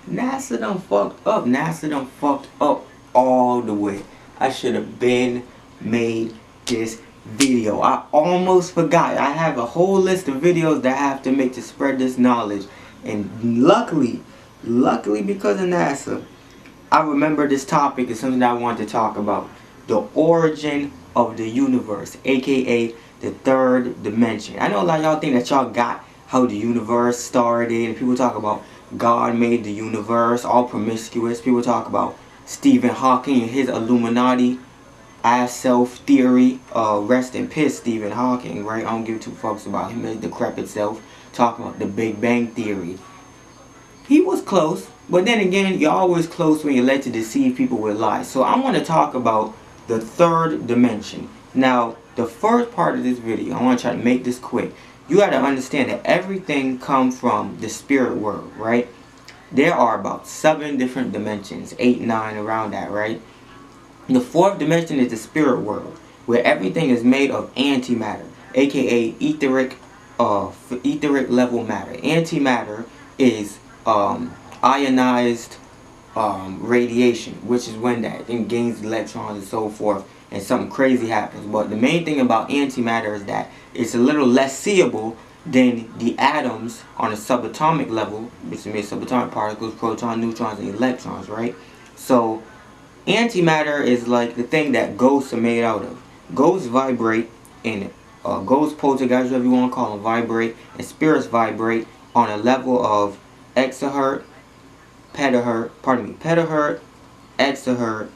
NASA done fucked up. NASA done fucked up all the way. I should have been made this video. I almost forgot. I have a whole list of videos that I have to make to spread this knowledge. And luckily because of NASA, I remember this topic is something that I want to talk about. The origin of the universe, aka the third dimension. I know a lot of y'all think that y'all got how the universe started, and people talk about God made the universe, all promiscuous. People talk about Stephen Hawking and his Illuminati self theory. Rest in peace, Stephen Hawking, right? I don't give two fucks about him, his decrepit self. Talking about the Big Bang Theory. He was close, but then again, you're always close when you're led to deceive people with lies. So I want to talk about the third dimension. Now, the first part of this video, I want to try to make this quick. You got to understand that everything comes from the spirit world, right? There are about 7 different dimensions, 8, 9, around that, right? The fourth dimension is the spirit world, where everything is made of antimatter, aka etheric level matter. Antimatter is ionized radiation, which is when that thing gains electrons and so forth, and something crazy happens. But the main thing about antimatter is that it's a little less seeable than the atoms on a subatomic level, which is made subatomic particles, protons, neutrons, and electrons, right? So antimatter is like the thing that ghosts are made out of. Ghosts vibrate, and ghosts, poltergeists, whatever you want to call them, vibrate, and spirits vibrate on a level of exahertz, petahertz, exahertz,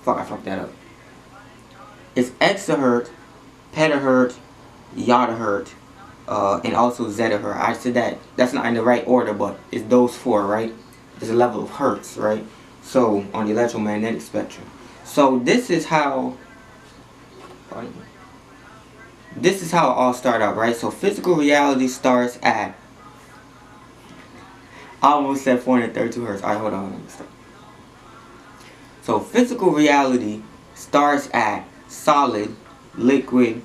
I fucked that up. It's exahertz, petahertz, yottahertz, and also zettahertz. I said that's not in the right order, but it's those 4, right? There's a level of hertz, right? So, on the electromagnetic spectrum. So, this is how it all started out, right? So, physical reality starts at, I almost said 432 hertz. Alright, hold on. So, physical reality starts at solid, liquid,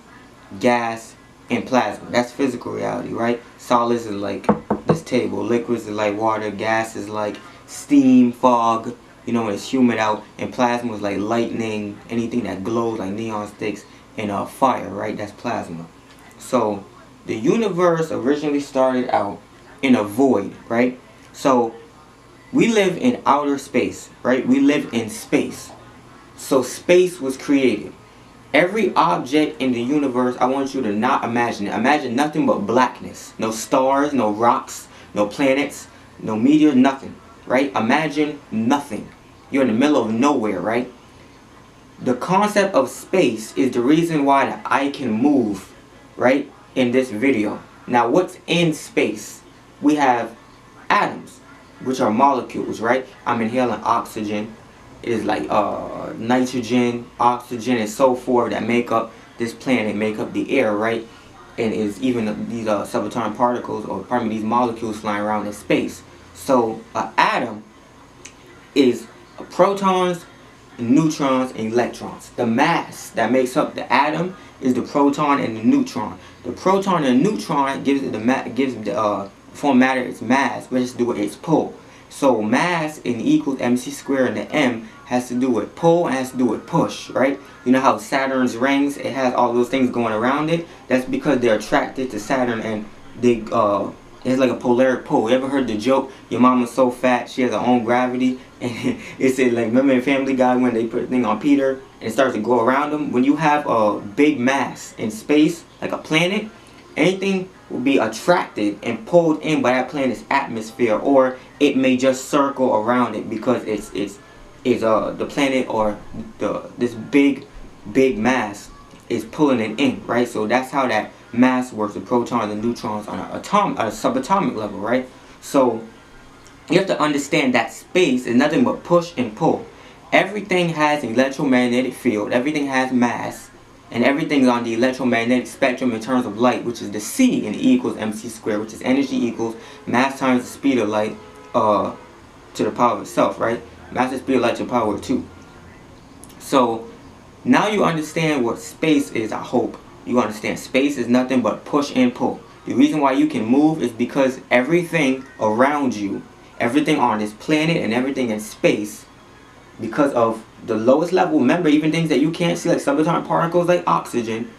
gas, and plasma. That's physical reality, right? Solids is like this table. Liquids is like water. Gas is like steam, fog, when it's humid out. And plasma is like lightning, anything that glows like neon sticks, and fire, right? That's plasma. So, the universe originally started out in a void, right? So, we live in outer space, right? We live in space. So, space was created. Every object in the universe, I want you to not imagine it. Imagine nothing but blackness. No stars, no rocks, no planets, no meteors, nothing, right? Imagine nothing. You're in the middle of nowhere, right? The concept of space is the reason why I can move, right, in this video. Now, what's in space? We have atoms, which are molecules, right? I'm inhaling oxygen. It is like nitrogen, oxygen, and so forth that make up this planet, make up the air, right? And is even these subatomic particles, or pardon me, these molecules flying around in space. So, an atom is protons, neutrons, and electrons. The mass that makes up the atom is the proton and the neutron. The proton and neutron gives the form matter its mass, which has to do with its pull. So mass in equals mc squared, and the m has to do with pull and has to do with push, right? You know how Saturn's rings, it has all those things going around it? That's because they're attracted to Saturn, and they it's like a polaric pull. You ever heard the joke, your mama's so fat she has her own gravity? And it's like, remember in Family Guy when they put a thing on Peter and it starts to go around him? When you have a big mass in space, like a planet, anything will be attracted and pulled in by that planet's atmosphere, or it may just circle around it because it's the planet or this big mass is pulling it in, right? So that's how that mass works, the protons and neutrons on a subatomic level, right? So you have to understand that space is nothing but push and pull. Everything has an electromagnetic field, everything has mass, and everything's on the electromagnetic spectrum in terms of light, which is the C in E equals mc squared, which is energy equals mass times the speed of light to the power of itself, right? Mass and speed of light to the power of 2. So now you understand what space is. I hope you understand. Space is nothing but push and pull. The reason why you can move is because everything around you, everything on this planet and everything in space, because of the lowest level, remember, even things that you can't see like subatomic particles like oxygen,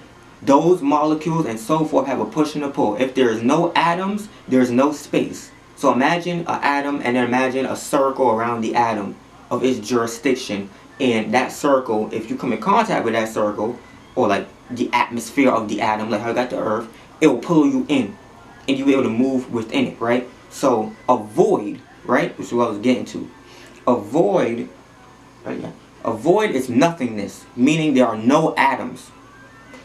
those molecules and so forth have a push and a pull. If there is no atoms, there is no space. So imagine an atom and then imagine a circle around the atom of its jurisdiction. And that circle, if you come in contact with that circle, or like the atmosphere of the atom, like how I got the earth, it will pull you in and you'll be able to move within it, right? So a void, right, which is what I was getting to. A void, right, yeah. A void is nothingness, meaning there are no atoms.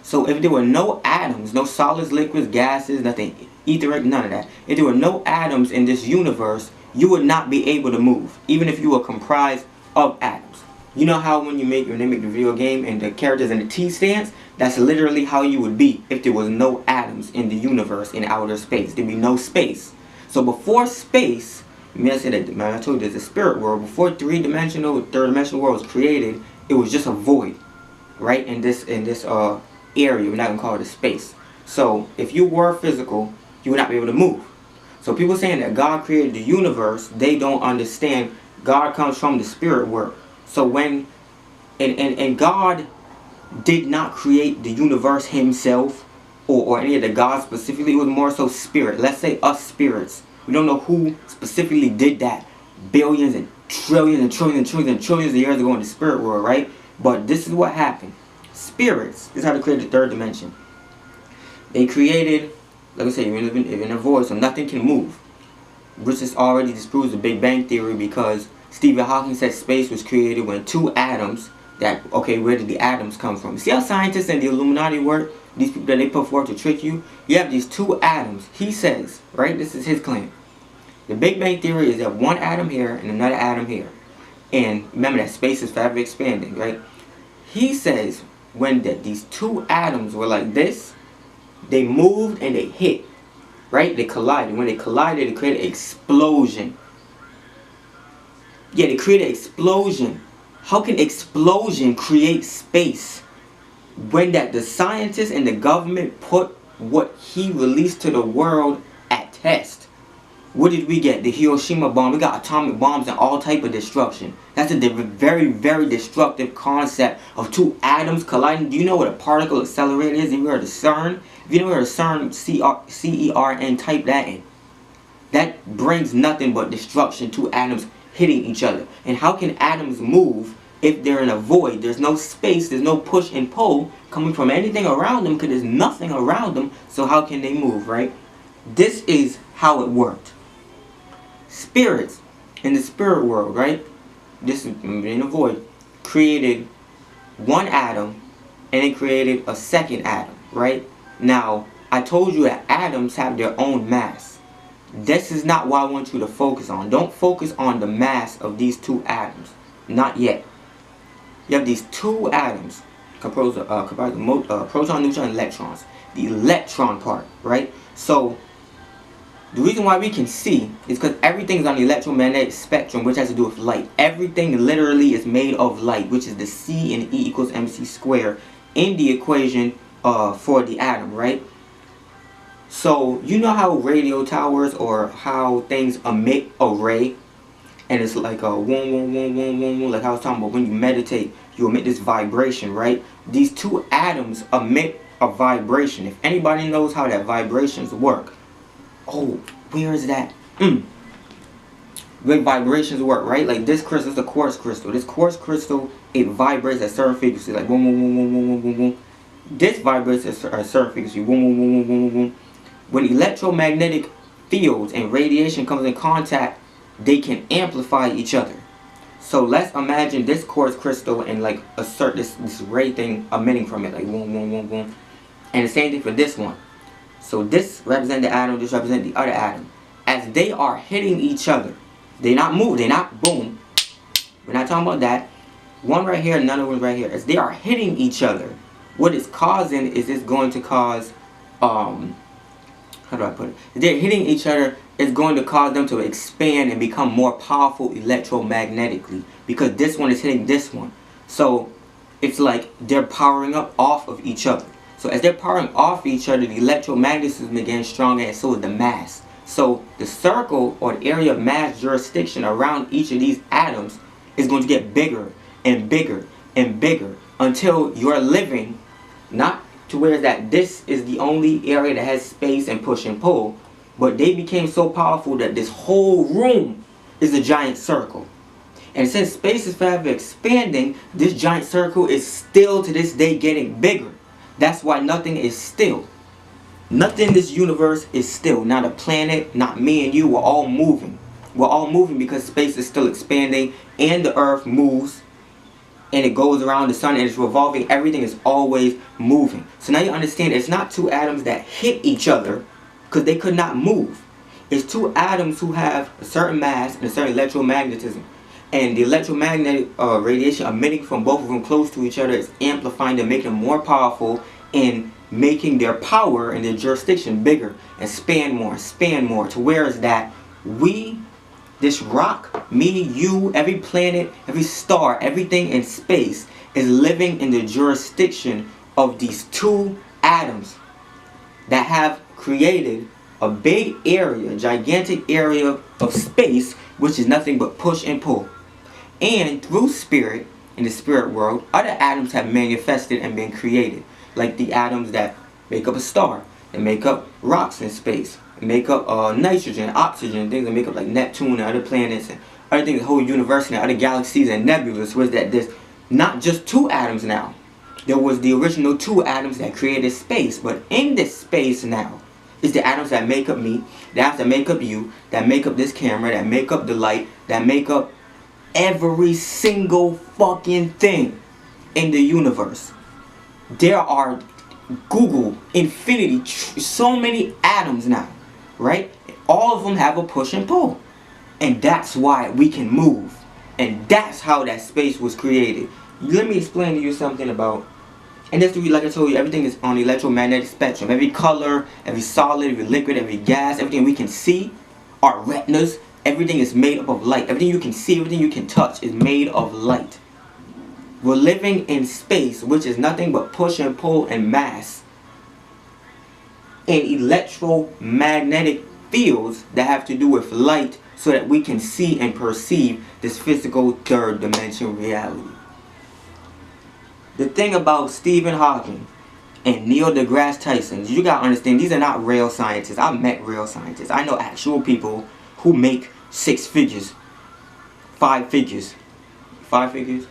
So if there were no atoms, no solids, liquids, gases, nothing, etheric, none of that. If there were no atoms in this universe, you would not be able to move, even if you were comprised of atoms. You know how when they make the video game and the characters in the T stance, that's literally how you would be if there was no atoms in the universe, in outer space. There'd be no space. So before space, I said that, man, I told you there's a spirit world. Before third dimensional world was created, it was just a void, right? In this area, we're not gonna call it a space. So if you were physical, you would not be able to move. So people saying that God created the universe, they don't understand God comes from the spirit world. So when and God did not create the universe himself or any of the gods specifically, it was more so spirit. Let's say us spirits. We don't know who specifically did that billions and trillions and trillions and trillions and trillions of years ago in the spirit world, right? But this is what happened. Spirits, this is how they created the third dimension. They created, like I say, you're in a void, so nothing can move. Which is already disproves the Big Bang Theory, because Stephen Hawking said space was created when two atoms, okay, where did the atoms come from? See how scientists and the Illuminati work? These people that they put forward to trick you? You have these two atoms. He says, right, this is his claim. The Big Bang Theory is that one atom here and another atom here. And remember that space is forever expanding, right? He says when these two atoms were like this, they moved and they hit, right? They collided. When they collided, it created an explosion. Yeah, they created an explosion. How can explosion create space? When the scientists and the government put what he released to the world at test. What did we get? The Hiroshima bomb. We got atomic bombs and all type of destruction. That's a very, very destructive concept of two atoms colliding. Do you know what a particle accelerator is? If you heard of CERN, if you know what a CERN, C-E-R-N, type that in. That brings nothing but destruction, two atoms hitting each other. And how can atoms move if they're in a void? There's no space, there's no push and pull coming from anything around them, because there's nothing around them. So how can they move, right? This is how it worked. Spirits in the spirit world, right? This is in a void, created one atom and it created a second atom, right? Now, I told you that atoms have their own mass. This is not what I want you to focus on. Don't focus on the mass of these two atoms. Not yet. You have these two atoms comprised of proton, neutron, and electrons. The electron part, right? So the reason why we can see is because everything's on the electromagnetic spectrum, which has to do with light. Everything literally is made of light, which is the C and E equals mc squared in the equation for the atom, right? So you know how radio towers or how things emit a ray, and it's like a wong, like I was talking about when you meditate, you emit this vibration, right? These two atoms emit a vibration. If anybody knows how that vibrations work, oh, where is that? When vibrations work, right? Like this crystal is a quartz crystal. This quartz crystal, it vibrates at certain frequency, like boom, boom, boom, boom, boom, boom, boom, boom. This vibrates at a certain frequency, boom, boom, boom, boom, boom, boom. When electromagnetic fields and radiation comes in contact, they can amplify each other. So let's imagine this quartz crystal and like assert this ray thing emitting from it, like boom, boom, boom, boom. And the same thing for this one. So this represents the atom, this represents the other atom. As they are hitting each other, they not move, they not boom. We're not talking about that. One right here, another one right here. As they are hitting each other, what it's causing is it's going to cause, how do I put it? If they're hitting each other, it's going to cause them to expand and become more powerful electromagnetically, because this one is hitting this one. So it's like they're powering up off of each other. So as they're powering off each other, the electromagnetism is getting stronger, and so is the mass. So the circle or the area of mass jurisdiction around each of these atoms is going to get bigger and bigger and bigger until you're living, not to where that this is the only area that has space and push and pull, but they became so powerful that this whole room is a giant circle. And since space is forever expanding, this giant circle is still to this day getting bigger. That's why nothing is still. Nothing in this universe is still. Not a planet, not me and you. We're all moving. We're all moving because space is still expanding and the earth moves and it goes around the sun and it's revolving. Everything is always moving. So now you understand it's not two atoms that hit each other because they could not move. It's two atoms who have a certain mass and a certain electromagnetism. And the electromagnetic radiation emitting from both of them close to each other is amplifying them, making them more powerful, and making their power and their jurisdiction bigger and span more to where is that we, this rock, me, you, every planet, every star, everything in space is living in the jurisdiction of these two atoms that have created a big area, a gigantic area of space, which is nothing but push and pull. And through spirit, in the spirit world, other atoms have manifested and been created. Like the atoms that make up a star, that make up rocks in space, make up nitrogen, oxygen, things that make up like Neptune and other planets and other things, the whole universe and other galaxies and nebulas, was that there's not just two atoms now. There was the original two atoms that created space, but in this space now is the atoms that make up me, the atoms that make up you, that make up this camera, that make up the light, that make up every single fucking thing in the universe. There are Google infinity, so many atoms now, right? All of them have a push and pull, and that's why we can move, and that's how that space was created. Let me explain to you something about, and that's the reason, like I told you, everything is on the electromagnetic spectrum. Every color, every solid, every liquid, every gas, everything we can see, our retinas, everything is made up of light. Everything you can see, everything you can touch is made of light. We're living in space, which is nothing but push and pull and mass, and electromagnetic fields that have to do with light, so that we can see and perceive this physical third dimension reality. The thing about Stephen Hawking and Neil deGrasse Tyson, you gotta understand, these are not real scientists. I've met real scientists. I know actual people who make 6 figures, 5 figures, 5 figures.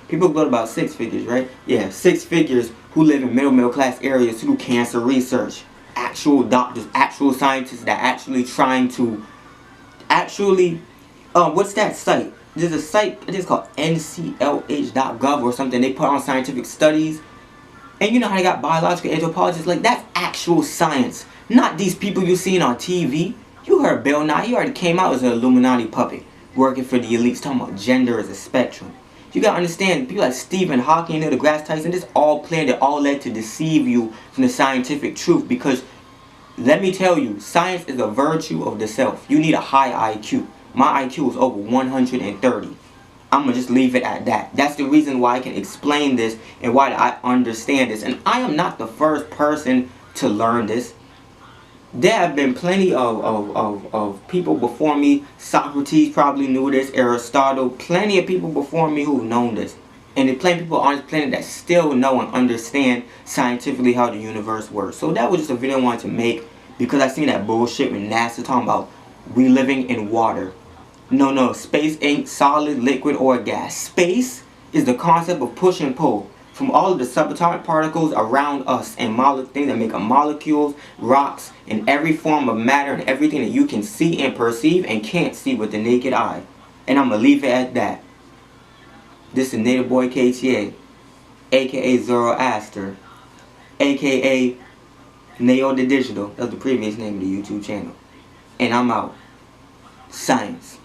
People go about 6 figures, right? Yeah, 6 figures who live in middle class areas who do cancer research. Actual doctors, actual scientists that actually trying to what's that site? There's a site, I think it's called nclh.gov or something. They put on scientific studies. And you know how they got biological anthropologists? Like, that's actual science. Not these people you're seeing on TV. You heard Bill Nye, he already came out as an Illuminati puppet, working for the elites, talking about gender as a spectrum. You gotta understand, people like Stephen Hawking and Neil deGrasse Tyson, this all planned, it all led to deceive you from the scientific truth. Because, let me tell you, science is a virtue of the self. You need a high IQ. My IQ is over 130. I'm gonna just leave it at that. That's the reason why I can explain this and why I understand this. And I am not the first person to learn this. There have been plenty of people before me. Socrates probably knew this, Aristotle, plenty of people before me who've known this. And there are plenty of people on this planet that still know and understand scientifically how the universe works. So that was just a video I wanted to make because I seen that bullshit with NASA talking about we living in water. No, space ain't solid, liquid, or gas. Space is the concept of push and pull from all of the subatomic particles around us and things that make up molecules, rocks, and every form of matter and everything that you can see and perceive and can't see with the naked eye. And I'm going to leave it at that. This is Native Boy KTA, aka Zoroaster, aka Neo the Digital. That's the previous name of the YouTube channel. And I'm out. Science.